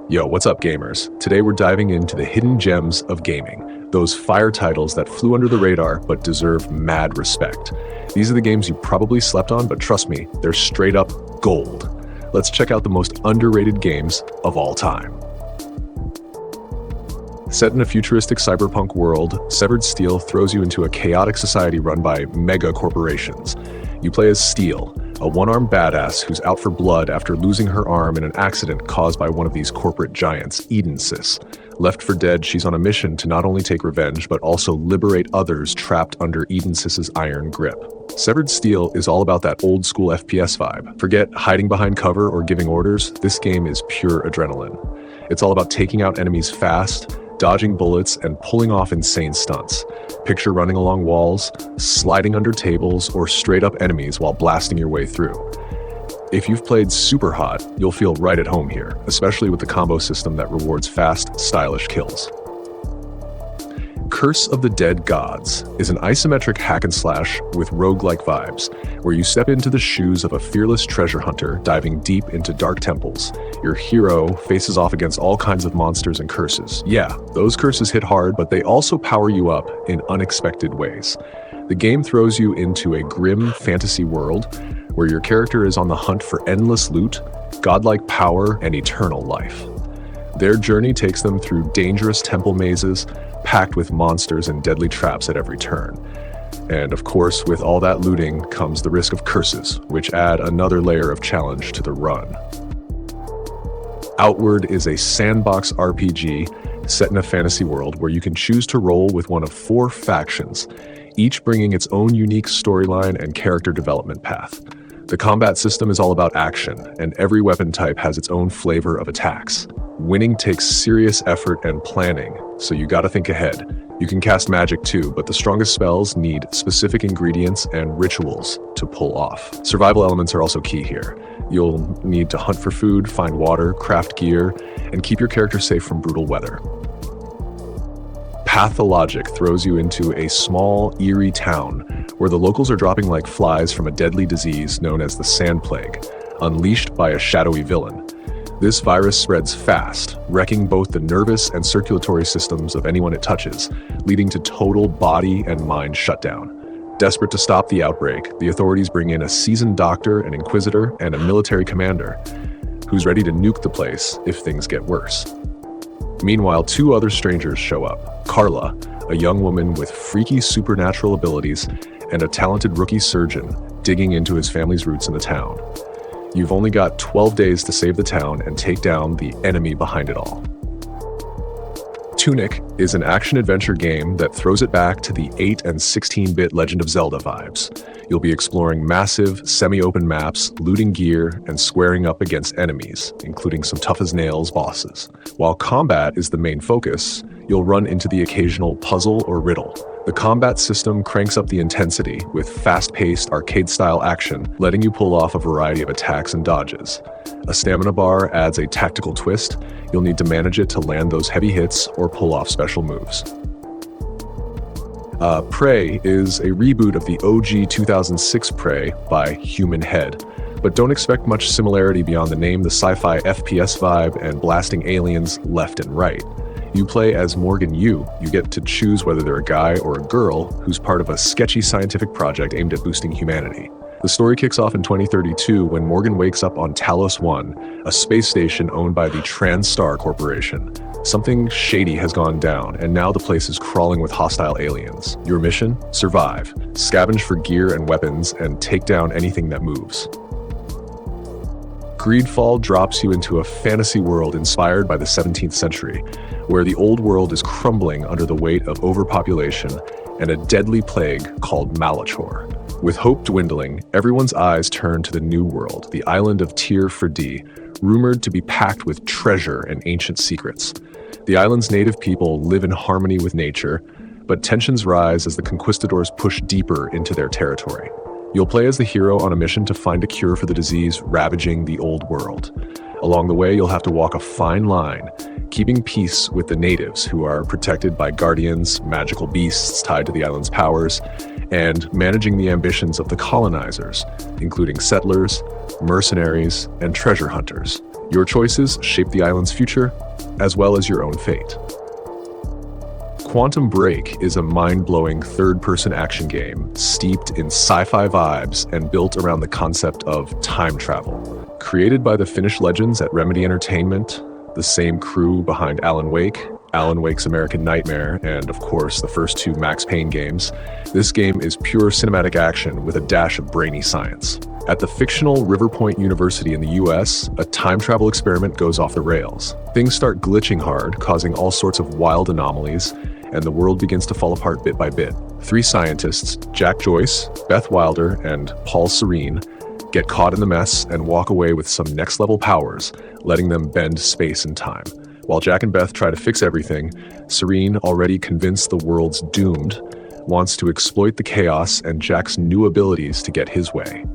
Yo, what's up, gamers? Today we're diving into the hidden gems of gaming, those fire titles that flew under the radar but deserve mad respect. These are the games you probably slept on, but trust me, they're straight up gold. Let's check out the most underrated games of all time. Set in a futuristic cyberpunk world, Severed Steel throws you into a chaotic society run by mega corporations. You play as Steel, a one-armed badass who's out for blood after losing her arm in an accident caused by one of these corporate giants, Edensis. Left for dead, she's on a mission to not only take revenge, but also liberate others trapped under Edensis's iron grip. Severed Steel is all about that old-school FPS vibe. Forget hiding behind cover or giving orders, this game is pure adrenaline. It's all about taking out enemies fast, dodging bullets, and pulling off insane stunts. Picture running along walls, sliding under tables, or straight up enemies while blasting your way through. If you've played Super Hot, you'll feel right at home here, especially with the combo system that rewards fast, stylish kills. Curse of the Dead Gods is an isometric hack-and-slash with roguelike vibes, where you step into the shoes of a fearless treasure hunter diving deep into dark temples. Your hero faces off against all kinds of monsters and curses. Yeah, those curses hit hard, but they also power you up in unexpected ways. The game throws you into a grim fantasy world where your character is on the hunt for endless loot, godlike power, and eternal life. Their journey takes them through dangerous temple mazes, packed with monsters and deadly traps at every turn. And of course, with all that looting comes the risk of curses, which add another layer of challenge to the run. Outward is a sandbox RPG set in a fantasy world where you can choose to roll with one of 4 factions, each bringing its own unique storyline and character development path. The combat system is all about action, and every weapon type has its own flavor of attacks. Winning takes serious effort and planning, so you gotta think ahead. You can cast magic too, but the strongest spells need specific ingredients and rituals to pull off. Survival elements are also key here. You'll need to hunt for food, find water, craft gear, and keep your character safe from brutal weather. Pathologic throws you into a small, eerie town where the locals are dropping like flies from a deadly disease known as the Sand Plague, unleashed by a shadowy villain. This virus spreads fast, wrecking both the nervous and circulatory systems of anyone it touches, leading to total body and mind shutdown. Desperate to stop the outbreak, the authorities bring in a seasoned doctor, an inquisitor, and a military commander who's ready to nuke the place if things get worse. Meanwhile, 2 other strangers show up. Carla, a young woman with freaky supernatural abilities, and a talented rookie surgeon digging into his family's roots in the town. You've only got 12 days to save the town and take down the enemy behind it all. Tunic is an action-adventure game that throws it back to the 8 and 16-bit Legend of Zelda vibes. You'll be exploring massive, semi-open maps, looting gear, and squaring up against enemies, including some tough-as-nails bosses. While combat is the main focus, you'll run into the occasional puzzle or riddle. The combat system cranks up the intensity with fast-paced, arcade-style action, letting you pull off a variety of attacks and dodges. A stamina bar adds a tactical twist. You'll need to manage it to land those heavy hits or pull off special moves. Prey is a reboot of the OG 2006 Prey by Human Head, but don't expect much similarity beyond the name, the sci-fi FPS vibe, and blasting aliens left and right. You play as Morgan Yu. You get to choose whether they're a guy or a girl who's part of a sketchy scientific project aimed at boosting humanity. The story kicks off in 2032 when Morgan wakes up on Talos 1, a space station owned by the TranStar Corporation. Something shady has gone down, and now the place is crawling with hostile aliens. Your mission? Survive. Scavenge for gear and weapons, and take down anything that moves. Greedfall drops you into a fantasy world inspired by the 17th century, where the old world is crumbling under the weight of overpopulation and a deadly plague called Malachor. With hope dwindling, everyone's eyes turn to the new world, the island of Tyr Ferde, rumored to be packed with treasure and ancient secrets. The island's native people live in harmony with nature, but tensions rise as the conquistadors push deeper into their territory. You'll play as the hero on a mission to find a cure for the disease ravaging the old world. Along the way, you'll have to walk a fine line, keeping peace with the natives who are protected by guardians, magical beasts tied to the island's powers, and managing the ambitions of the colonizers, including settlers, mercenaries, and treasure hunters. Your choices shape the island's future, as well as your own fate. Quantum Break is a mind-blowing third-person action game steeped in sci-fi vibes and built around the concept of time travel. Created by the Finnish legends at Remedy Entertainment, the same crew behind Alan Wake, Alan Wake's American Nightmare, and of course the first two Max Payne games, this game is pure cinematic action with a dash of brainy science. At the fictional River Point University in the US, a time travel experiment goes off the rails. Things start glitching hard, causing all sorts of wild anomalies, and the world begins to fall apart bit by bit. Three scientists, Jack Joyce, Beth Wilder, and Paul Serene, get caught in the mess and walk away with some next-level powers, letting them bend space and time. While Jack and Beth try to fix everything, Serene, already convinced the world's doomed, wants to exploit the chaos and Jack's new abilities to get his way.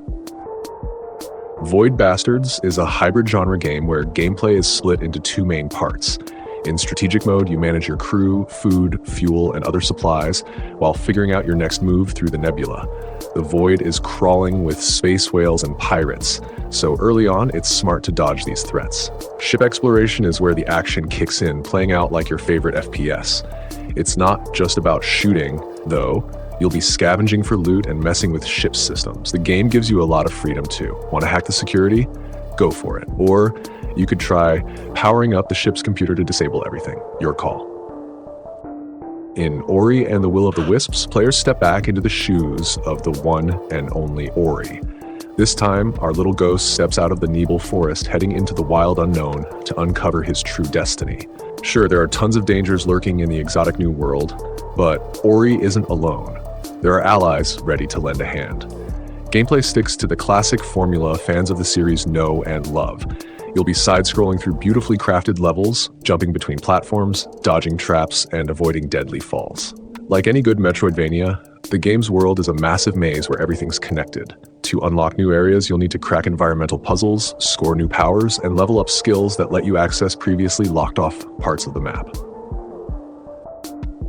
Void Bastards is a hybrid genre game where gameplay is split into two main parts. In strategic mode, you manage your crew, food, fuel, and other supplies while figuring out your next move through the nebula. The Void is crawling with space whales and pirates, so early on, it's smart to dodge these threats. Ship exploration is where the action kicks in, playing out like your favorite FPS. It's not just about shooting, though. You'll be scavenging for loot and messing with ship systems. The game gives you a lot of freedom too. Want to hack the security? Go for it. Or you could try powering up the ship's computer to disable everything. Your call. In Ori and the Will of the Wisps, players step back into the shoes of the one and only Ori. This time, our little ghost steps out of the Nebel forest, heading into the wild unknown to uncover his true destiny. Sure, there are tons of dangers lurking in the exotic new world, but Ori isn't alone. There are allies ready to lend a hand. Gameplay sticks to the classic formula fans of the series know and love. You'll be side-scrolling through beautifully crafted levels, jumping between platforms, dodging traps, and avoiding deadly falls. Like any good Metroidvania, the game's world is a massive maze where everything's connected. To unlock new areas, you'll need to crack environmental puzzles, score new powers, and level up skills that let you access previously locked-off parts of the map.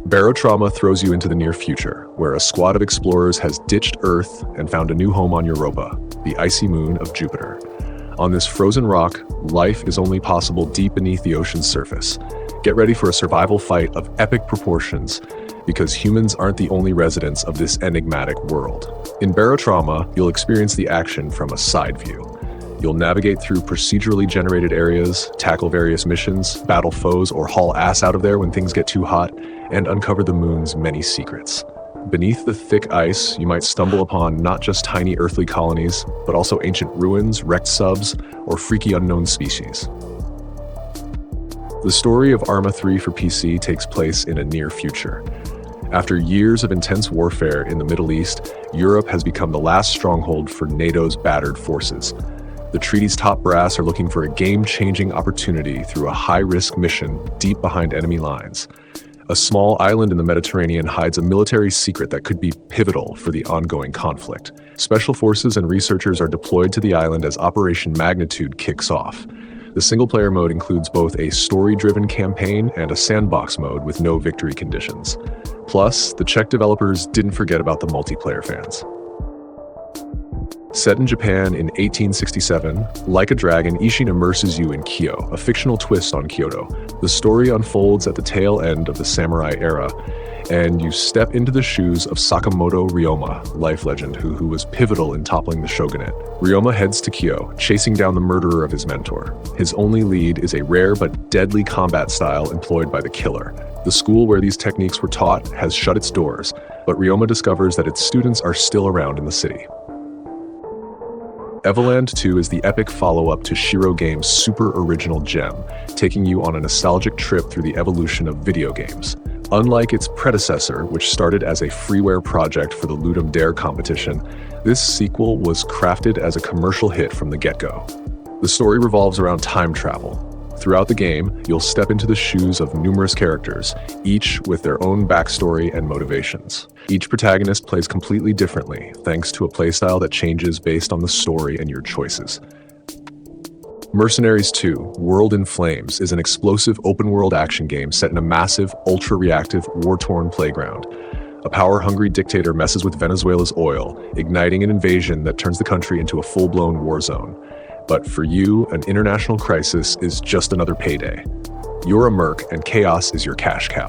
Barotrauma throws you into the near future, where a squad of explorers has ditched Earth and found a new home on Europa, the icy moon of Jupiter. On this frozen rock, life is only possible deep beneath the ocean's surface. Get ready for a survival fight of epic proportions, because humans aren't the only residents of this enigmatic world. In Barotrauma, you'll experience the action from a side view. You'll navigate through procedurally generated areas, tackle various missions, battle foes, or haul ass out of there when things get too hot, and uncover the moon's many secrets. Beneath the thick ice, you might stumble upon not just tiny earthly colonies, but also ancient ruins, wrecked subs, or freaky unknown species. The story of Arma 3 for PC takes place in a near future. After years of intense warfare in the Middle East, Europe has become the last stronghold for NATO's battered forces. The treaty's top brass are looking for a game-changing opportunity through a high-risk mission deep behind enemy lines. A small island in the Mediterranean hides a military secret that could be pivotal for the ongoing conflict. Special forces and researchers are deployed to the island as Operation Magnitude kicks off. The single-player mode includes both a story-driven campaign and a sandbox mode with no victory conditions. Plus, the Czech developers didn't forget about the multiplayer fans. Set in Japan in 1867, like a dragon, Ishin immerses you in Kyo, a fictional twist on Kyoto. The story unfolds at the tail end of the samurai era, and you step into the shoes of Sakamoto Ryoma, life legend who was pivotal in toppling the shogunate. Ryoma heads to Kyo, chasing down the murderer of his mentor. His only lead is a rare but deadly combat style employed by the killer. The school where these techniques were taught has shut its doors, but Ryoma discovers that its students are still around in the city. Evoland 2 is the epic follow-up to Shiro Games' super original gem, taking you on a nostalgic trip through the evolution of video games. Unlike its predecessor, which started as a freeware project for the Ludum Dare competition, this sequel was crafted as a commercial hit from the get-go. The story revolves around time travel. Throughout the game, you'll step into the shoes of numerous characters, each with their own backstory and motivations. Each protagonist plays completely differently, thanks to a playstyle that changes based on the story and your choices. Mercenaries 2: World in Flames is an explosive open-world action game set in a massive, ultra-reactive, war-torn playground. A power-hungry dictator messes with Venezuela's oil, igniting an invasion that turns the country into a full-blown war zone. But for you, an international crisis is just another payday. You're a merc, and chaos is your cash cow.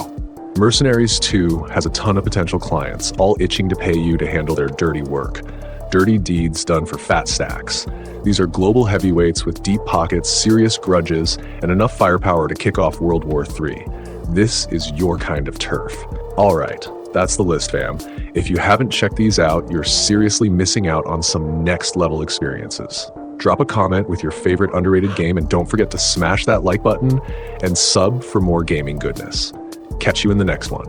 Mercenaries 2 has a ton of potential clients, all itching to pay you to handle their dirty work. Dirty deeds done for fat stacks. These are global heavyweights with deep pockets, serious grudges, and enough firepower to kick off World War III. This is your kind of turf. All right, that's the list, fam. If you haven't checked these out, you're seriously missing out on some next-level experiences. Drop a comment with your favorite underrated game, and don't forget to smash that like button and sub for more gaming goodness. Catch you in the next one.